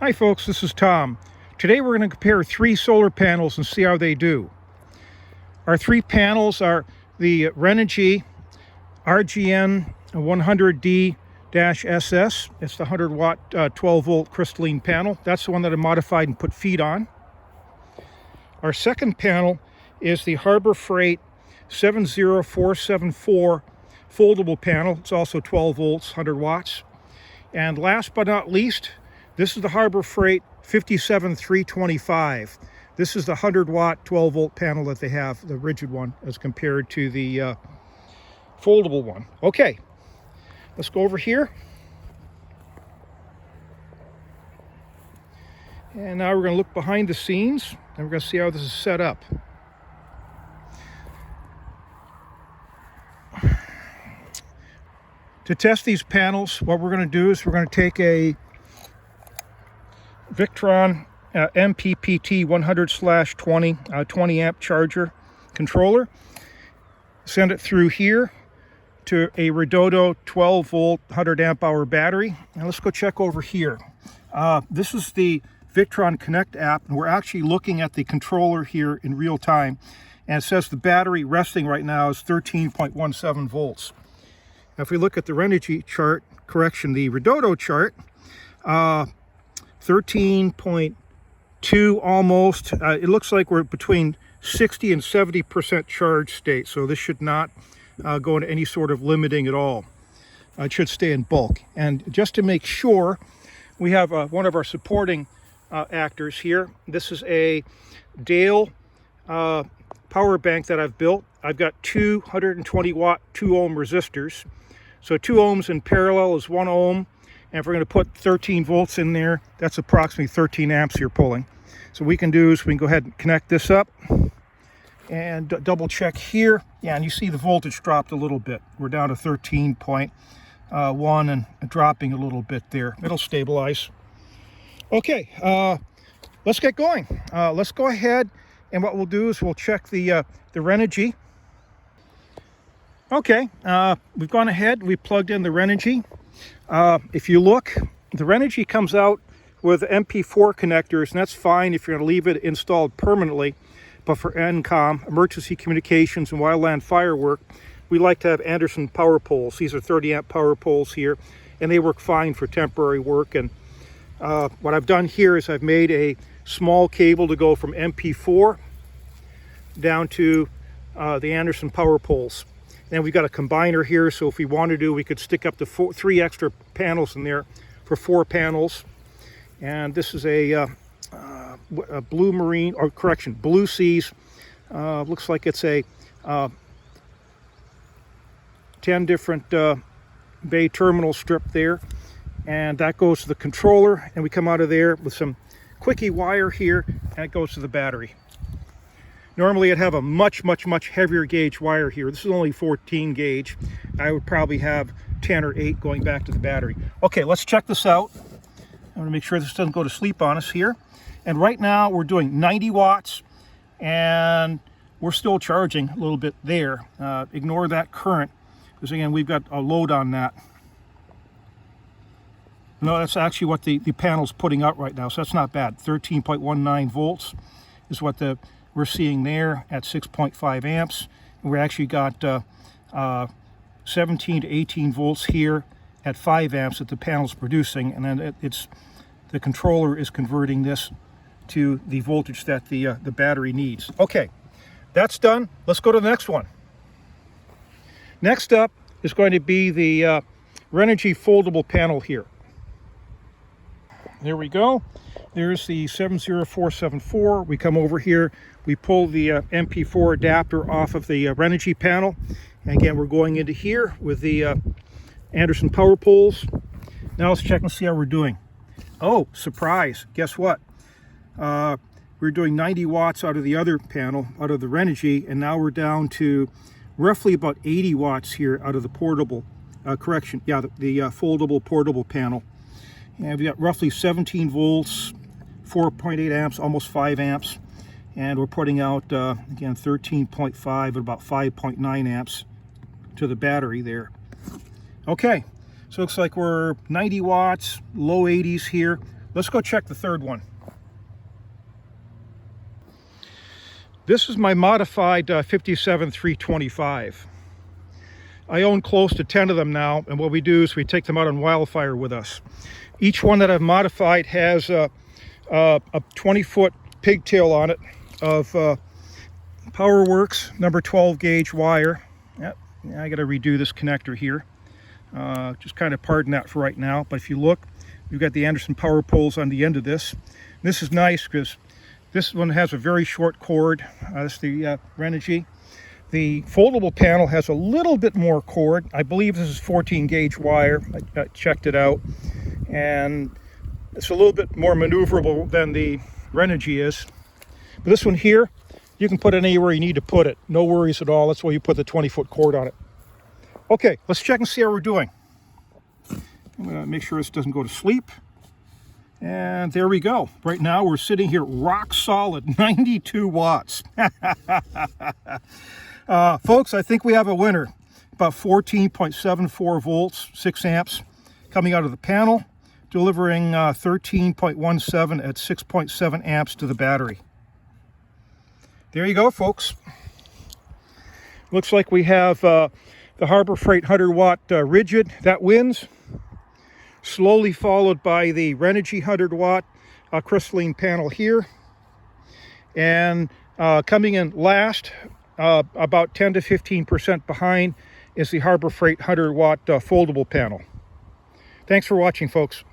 Hi folks, this is Tom. Today we're going to compare 3 solar panels and see how they do. Our 3 panels are the Renogy RGN-100D-SS. It's the 100 watt 12 volt crystalline panel. That's the one that I modified and put feet on. Our second panel is the Harbor Freight 70474 foldable panel. It's also 12 volts, 100 watts. And last but not least, this is the Harbor Freight 57325. This is the 100 watt 12 volt panel that they have, the rigid one, as compared to the foldable one. Okay, let's go over here. And now we're going to look behind the scenes and we're going to see how this is set up. To test these panels, what we're going to do is we're going to take a Victron MPPT 100/20 20 amp charger controller, send it through here to a Renogy 12 volt 100 amp hour battery. And let's go check over here. This is the Victron Connect app, and we're actually looking at the controller here in real time, and it says the battery resting right now is 13.17 volts. Now if we look at the Renogy chart, the Renogy chart, 13.2 almost. It looks like we're between 60 and 70% charge state, so this should not go into any sort of limiting at all. It should stay in bulk. And just to make sure, we have one of our supporting actors here. This is a Dale power bank that I've built. I've got 220 watt 2 ohm resistors. So 2 ohms in parallel is 1 ohm. And if we're going to put 13 volts in there, that's approximately 13 amps you're pulling. So what we can do is we can go ahead and connect this up and double check here. Yeah, and you see the voltage dropped a little bit. We're down to 13.1 and dropping a little bit there. It'll stabilize. Okay, let's get going. Let's go ahead, and what we'll do is we'll check the Renogy. Okay, we've gone ahead, we plugged in the Renogy. If you look, the Renogy comes out with MP4 connectors, and that's fine if you're going to leave it installed permanently. But for NCOM, emergency communications and wildland fire work, we like to have Anderson power poles. These are 30 amp power poles here, and they work fine for temporary work. And what I've done here is I've made a small cable to go from MP4 down to the Anderson power poles. And we've got a combiner here, so if we wanted to, we could stick up to 3 extra panels in there for 4 panels. And this is a Blue Marine, or correction, Blue Seas. Looks like it's a 10 different bay terminal strip there. And that goes to the controller, and we come out of there with some quickie wire here, and it goes to the battery. Normally I'd have a much heavier gauge wire here. This is only 14 gauge. I would probably have 10 or 8 going back to the battery. Okay, let's check this out. I want to make sure this doesn't go to sleep on us here. And right now we're doing 90 watts, and we're still charging a little bit there. Ignore that current, because again, we've got a load on that. No, that's actually what the panel's putting out right now, so that's not bad. 13.19 volts is what we're seeing there at 6.5 amps. We actually got 17 to 18 volts here at 5 amps that the panel's producing, and then the controller is converting this to the voltage that the battery needs. Okay, that's done. Let's go to the next one. Next up is going to be the Renogy foldable panel here. There we go. There's the 70474. We come over here, we pull the MP4 adapter off of the Renogy panel. And again, we're going into here with the Anderson power poles. Now let's check and see how we're doing. Oh, surprise, guess what? We're doing 90 watts out of the other panel, out of the Renogy, and now we're down to roughly about 80 watts here out of the portable, the foldable portable panel. And we've got roughly 17 volts, 4.8 amps, almost 5 amps. And we're putting out, again, 13.5 at about 5.9 amps to the battery there. Okay, so it looks like we're 90 watts, low 80s here. Let's go check the third one. This is my modified 57-325. I own close to 10 of them now, and what we do is we take them out on wildfire with us. Each one that I've modified has a 20-foot pigtail on it of PowerWorks number 12 gauge wire. Yep, I got to redo this connector here. Just kind of pardon that for right now, but if you look, you've got the Anderson power poles on the end of this. And this is nice because this one has a very short cord. That's the Renogy. The foldable panel has a little bit more cord. I believe this is 14 gauge wire. I checked it out, and it's a little bit more maneuverable than the Renogy is. But this one here, you can put it anywhere you need to put it. No worries at all. That's why you put the 20-foot cord on it. Okay, let's check and see how we're doing. I'm going to make sure this doesn't go to sleep. And there we go. Right now we're sitting here rock solid, 92 watts. Folks, I think we have a winner. About 14.74 volts, 6 amps coming out of the panel, delivering 13.17 at 6.7 amps to the battery. There you go, folks. Looks like we have the Harbor Freight 100-watt rigid. That wins. Slowly followed by the Renogy 100-watt crystalline panel here. And coming in last, about 10 to 15% behind, is the Harbor Freight 100-watt foldable panel. Thanks for watching, folks.